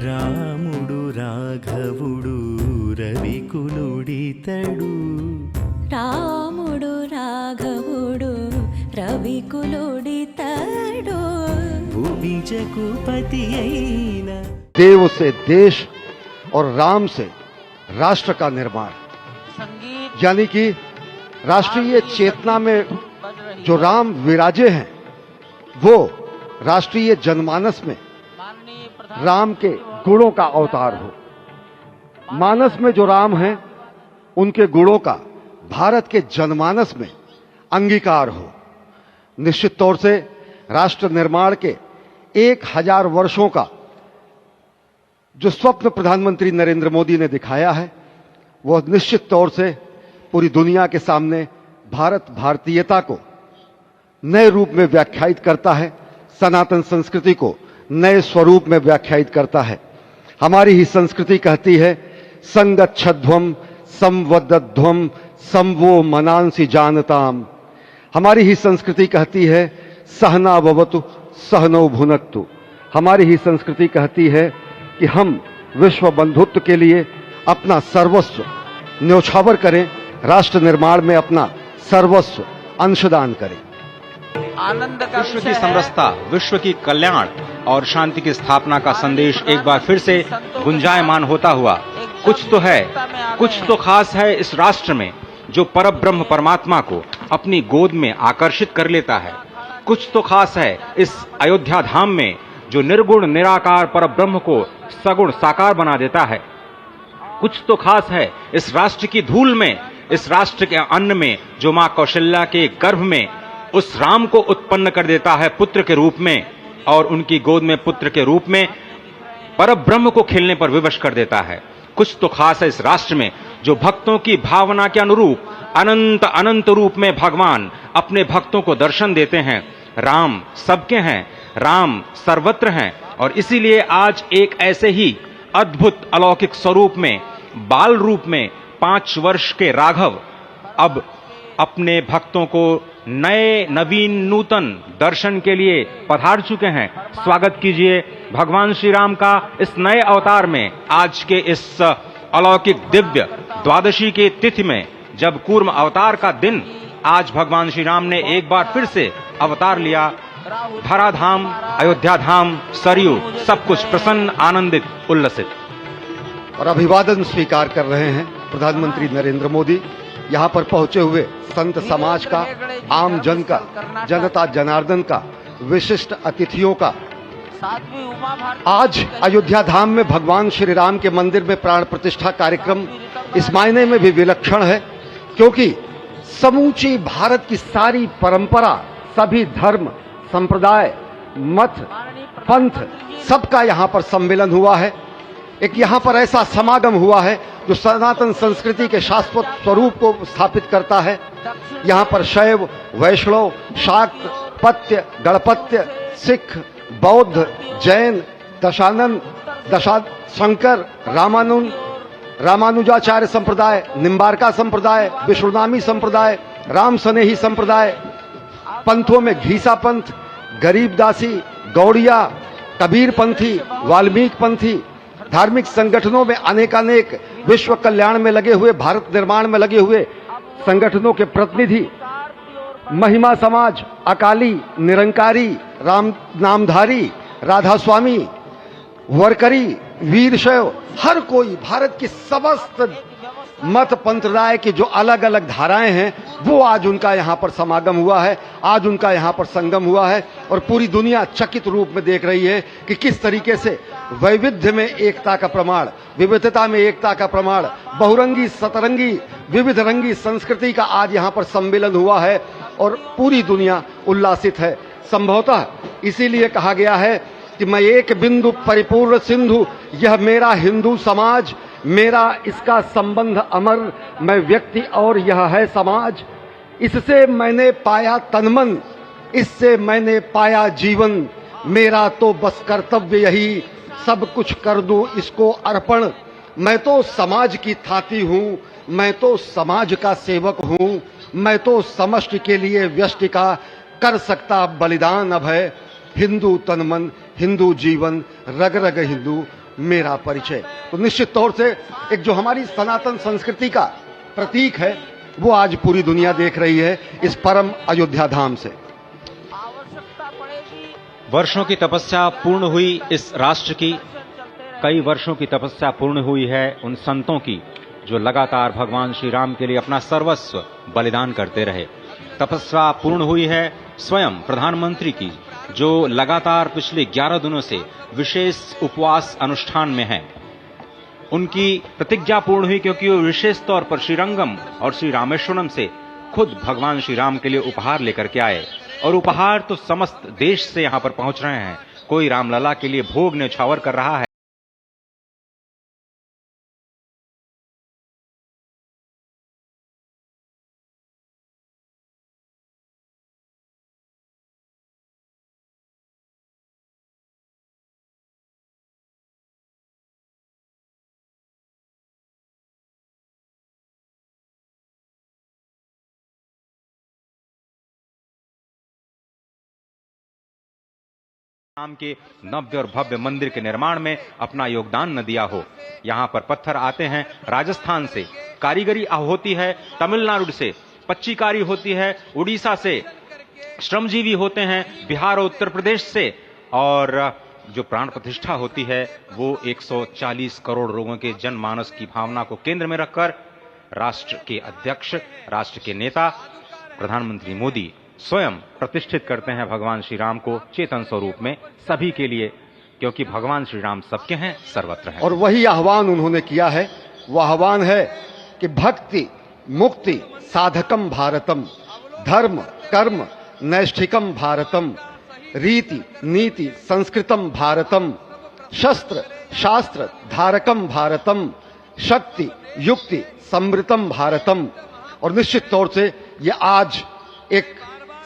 రాముడు రాఘవుడు రవికులుడితడు రాముడు రాఘవుడు రవికులుడితడు భువిజకు పతి అయిన देव से देश और राम से राष्ट्र का निर्माण, यानी कि राष्ट्रीय चेतना में जो राम विराजे हैं वो राष्ट्रीय जनमानस में राम के गुणों का अवतार हो। मानस में जो राम हैं उनके गुणों का भारत के जनमानस में अंगीकार हो। निश्चित तौर से राष्ट्र निर्माण के 1000 वर्षों का जो स्वप्न प्रधानमंत्री नरेंद्र मोदी ने दिखाया है वह निश्चित तौर से पूरी दुनिया के सामने भारत भारतीयता को नए रूप में व्याख्यायित करता है, सनातन संस्कृति को नए स्वरूप में व्याख्यायित करता है। हमारी ही संस्कृति कहती है संगच्छध्वम संवदध्वम संवो मनांसि जानताम। हमारी ही संस्कृति कहती है सहना भवतु सहनो भुनक्तु। हमारी ही संस्कृति कहती है कि हम विश्व बंधुत्व के लिए अपना सर्वस्व न्योछावर करें, राष्ट्र निर्माण में अपना सर्वस्व अंशदान करें। विश्व की समरसता, विश्व की कल्याण और शांति की स्थापना का संदेश एक बार फिर से गुंजायमान होता हुआ कुछ तो है, कुछ तो खास है इस राष्ट्र में जो परब्रह्म परमात्मा को अपनी गोद में आकर्षित कर लेता है। कुछ तो खास है इस अयोध्या धाम में जो निर्गुण निराकार परब्रह्म को सगुण साकार बना देता है। कुछ तो खास है इस राष्ट्र की धूल में, इस राष्ट्र के अन्न में जो मां कौशल्या के गर्भ में उस राम को उत्पन्न कर देता है पुत्र के रूप में, और उनकी गोद में पुत्र के रूप में परब्रह्म को खेलने पर विवश कर देता है। कुछ तो खास है इस राष्ट्र में जो भक्तों की भावना के अनुरूप अनंत अनंत रूप में भगवान अपने भक्तों को दर्शन देते हैं। राम सबके हैं, राम सर्वत्र हैं, और इसीलिए आज एक ऐसे ही अद्भुत अलौकिक स्वरूप में, बाल रूप में 5 वर्ष के राघव अब अपने भक्तों को नए नवीन नूतन दर्शन के लिए पधार चुके हैं। स्वागत कीजिए भगवान श्री राम का इस नए अवतार में। आज के इस अलौकिक दिव्य द्वादशी की तिथि में, जब कूर्म अवतार का दिन, आज भगवान श्री राम ने एक बार फिर से अवतार लिया। धराधाम, अयोध्या धाम, सरयू, सब कुछ प्रसन्न, आनंदित, उल्लसित। और अभिवादन स्वीकार कर रहे हैं प्रधानमंत्री नरेंद्र मोदी। यहाँ पर पहुंचे हुए संत समाज का, आम जन का, जनता जनार्दन का, विशिष्ट अतिथियों का। आज अयोध्या धाम में भगवान श्री राम के मंदिर में प्राण प्रतिष्ठा कार्यक्रम इस मायने में भी विलक्षण है क्योंकि समूची भारत की सारी परंपरा, सभी धर्म, संप्रदाय, मत, पंथ, सबका यहाँ पर सम्मेलन हुआ है। एक यहाँ पर ऐसा समागम हुआ है जो सनातन संस्कृति के शाश्वत स्वरूप को स्थापित करता है। यहाँ पर शैव, वैष्णव, शाक्त, पत्य, गणपत्य, सिख, बौद्ध, जैन, दशानंद, शंकर, रामानुजाचार्य संप्रदाय, निम्बारका संप्रदाय, विष्णुनामी संप्रदाय, राम सनेही संप्रदाय, पंथों में घीसा पंथ, गरीबदासी, गौड़िया, कबीर पंथी, वाल्मीकि पंथी, धार्मिक संगठनों में अनेकानेक विश्व कल्याण में लगे हुए, भारत निर्माण में लगे हुए संगठनों के प्रतिनिधि, महिमा समाज, अकाली, निरंकारी, राम नामधारी, राधा स्वामी, वरकरी, वीरशैव, हर कोई भारत की समस्त मत पंथराय की जो अलग अलग धाराएं हैं वो आज उनका यहाँ पर समागम हुआ है, आज उनका यहाँ पर संगम हुआ है। और पूरी दुनिया चकित रूप में देख रही है कि किस तरीके से वैविध्य में एकता का प्रमाण, विविधता में एकता का प्रमाण, बहुरंगी सतरंगी विविध रंगी संस्कृति का आज यहाँ पर सम्मेलन हुआ है और पूरी दुनिया उल्लासित है। संभवतः इसीलिए कहा गया है कि मैं एक बिंदु परिपूर्ण सिंधु, यह मेरा हिंदू समाज, मेरा इसका संबंध अमर, मैं व्यक्ति और यह है समाज। इससे मैंने पाया तनमन, इससे मैंने पाया जीवन, मेरा तो बस कर्तव्य यही, सब कुछ कर दूं इसको अर्पण। मैं तो समाज की थाती हूं, मैं तो समाज का सेवक हूं, मैं तो समष्टि के लिए व्यष्टि का कर सकता बलिदान अब है। हिंदू तन मन, हिंदू जीवन, रग रग हिंदू मेरा परिचय। तो निश्चित तौर से एक जो हमारी सनातन संस्कृति का प्रतीक है वो आज पूरी दुनिया देख रही है इस परम अयोध्या धाम से। वर्षों की तपस्या पूर्ण हुई इस राष्ट्र की, कई वर्षों की तपस्या पूर्ण हुई है उन संतों की जो लगातार भगवान श्री राम के लिए अपना सर्वस्व बलिदान करते रहे। तपस्या पूर्ण हुई है स्वयं प्रधानमंत्री की जो लगातार पिछले 11 दिनों से विशेष उपवास अनुष्ठान में हैं। उनकी प्रतिज्ञा पूर्ण हुई क्योंकि वो विशेष तौर पर श्रीरंगम और श्री रामेश्वरम से खुद भगवान श्री राम के लिए उपहार लेकर के आए, और उपहार तो समस्त देश से यहां पर पहुंच रहे हैं। कोई रामलला के लिए भोग न्यौछावर कर रहा है। राम के नव्य और भव्य मंदिर के निर्माण में अपना योगदान न दिया हो। यहाँ पर पत्थर आते हैं राजस्थान से, कारीगरी होती है तमिलनाडु से, पच्चीकारी होती है उड़ीसा से, श्रमजीवी होते हैं बिहार और उत्तर प्रदेश से, और जो प्राण प्रतिष्ठा होती है वो 140 करोड़ लोगों के जनमानस की भावना को केंद्र में रखकर राष्ट्र के अध्यक्ष, राष्ट्र के नेता प्रधानमंत्री मोदी स्वयं प्रतिष्ठित करते हैं भगवान श्री राम को चेतन स्वरूप में सभी के लिए, क्योंकि भगवान श्री राम सबके हैं, सर्वत्र हैं। और वही आह्वान उन्होंने किया है, वो आह्वान है कि भक्ति मुक्ति साधकम भारतम, धर्म कर्म नैष्ठिकम भारतम, रीति नीति संस्कृतम भारतम, शस्त्र शास्त्र धारकम भारतम, शक्ति युक्ति समृतम भारतम। और निश्चित तौर से ये आज एक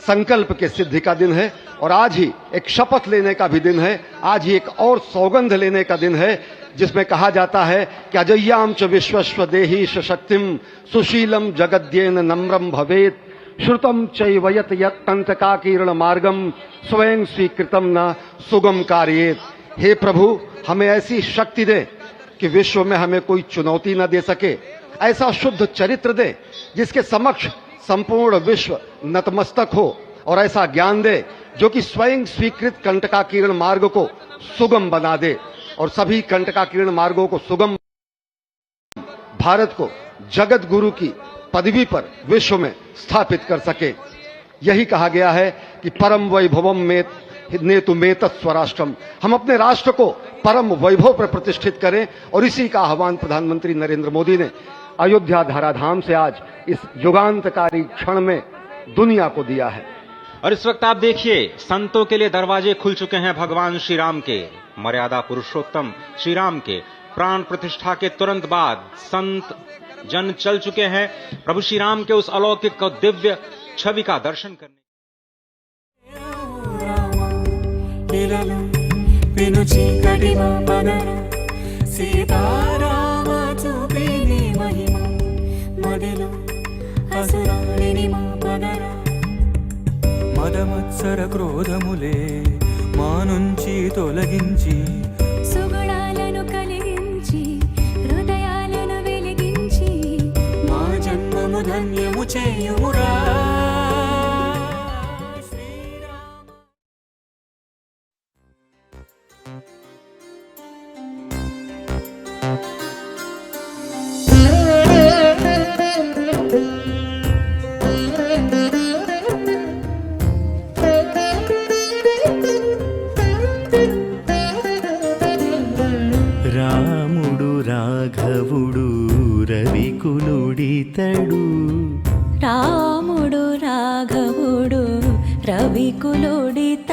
संकल्प के सिद्धि का दिन है, और आज ही एक शपथ लेने का भी दिन है, आज ही एक और सौगंध लेने का दिन है जिसमें कहा जाता है कि अजय्याम च विश्वस्व देहि शक्तिम सुशीलम जगद्येन नम्रम भवेत, श्रुतम चैवयत यत्तंतका किरण मार्गम स्वयं स्वीकृतम न सुगम कार्येत। हे प्रभु, हमें ऐसी शक्ति दे कि विश्व में हमें कोई चुनौती न दे सके, ऐसा शुद्ध चरित्र दे जिसके समक्ष संपूर्ण विश्व नतमस्तक हो, और ऐसा ज्ञान दे जो कि स्वयं स्वीकृत कंटकाकीर्ण मार्ग को सुगम बना दे, और सभी कंटकाकीर्ण मार्गों को सुगम, भारत को जगत गुरु की पदवी पर विश्व में स्थापित कर सके। यही कहा गया है कि परम वैभवम में नेतु मेतत् स्वराष्ट्रम, हम अपने राष्ट्र को परम वैभव पर प्रतिष्ठित करें, और इसी का आह्वान प्रधानमंत्री नरेंद्र मोदी ने अयोध्या धराधाम से आज इस युगांतकारी क्षण में दुनिया को दिया है। और इस वक्त आप देखिए संतों के लिए दरवाजे खुल चुके हैं भगवान श्री राम के, मर्यादा पुरुषोत्तम श्री राम के प्राण प्रतिष्ठा के तुरंत बाद संत जन चल चुके हैं प्रभु श्री राम के उस अलौकिक और दिव्य छवि का दर्शन करने। మదమత్సర క్రోధములే మా నుంచి తొలగించి, సుగుణాలను కలిగించి హృదయాలను వెలిగించి, మా జన్మము ధన్యము చేయురా రాముడు రాఘవుడు రవికులుడితడు, రాముడు రాఘవుడు రవికులుడితడు,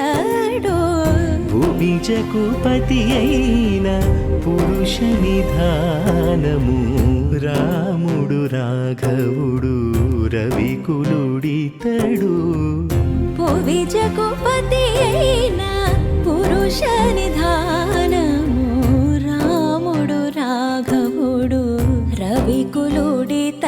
భువిజకుపతి అయిన పురుష నిధానము. రాముడు రాఘవుడు రవికులుడితడు, భువిజకుపతి అయిన పురుష నిధానము. రాముడు రాఘవుడు ದುಡಿತ